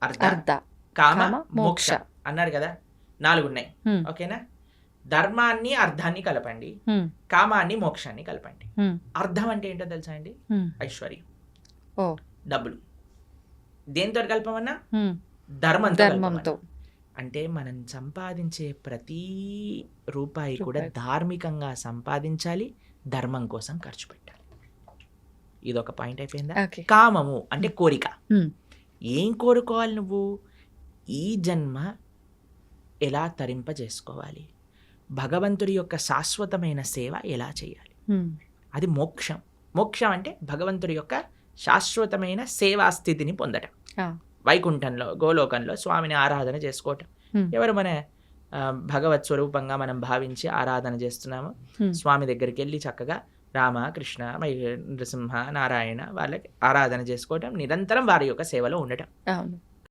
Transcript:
అర్ధ, అర్ధ, కామ, కామ, మోక్ష మోక్ష. అన్నారు కదా, 4 ఉన్నాయి. హ్మ్. ఓకేనా? ధర్మాన్ని అర్థాన్ని కలపండి, హ్మ్. కామాన్ని మోక్షాన్ని కలపండి. హ్మ్. అర్థం అంటే ఏంటో తెలుసా అండి? హ్మ్. ఐశ్వర్యం, ఓ డబ్బులు. దేంతో కలపమన్నా? హ్మ్. ధర్మంతో ధర్మంతో. కలపమన్నా. అంటే మనం సంపాదించే ప్రతి రూపాయి కూడా రూపాయి. ధార్మికంగా సంపాదించాలి, ధర్మం కోసం ఖర్చు పెట్టాలి. ఇదొక పాయింట్ అయిపోయిందా? ఓకే. కామము అంటే కోరిక. హ్మ్. ఏం కోరుకోవాలి నువ్వు? ఈ జన్మ ఎలా తరింపజేసుకోవాలి, భగవంతుడి యొక్క శాశ్వతమైన సేవ ఎలా చేయాలి, హ్మ్. అది మోక్షం. మోక్షం అంటే భగవంతుడి యొక్క శాశ్వతమైన సేవా స్థితిని పొందటం. ఆ. వైకుంఠంలో, గోలోకంలో స్వామిని ఆరాధన చేసుకోవటం. హ్మ్. ఎవరు మన భగవత్ స్వరూపంగా మనం భావించి ఆరాధన చేస్తున్నామో హ్మ్. స్వామి దగ్గరికి వెళ్ళి చక్కగా రామ, కృష్ణ, నృసింహ, నారాయణ వాళ్ళకి ఆరాధన చేసుకోవటం, నిరంతరం వారి యొక్క సేవలో ఉండటం. అవును.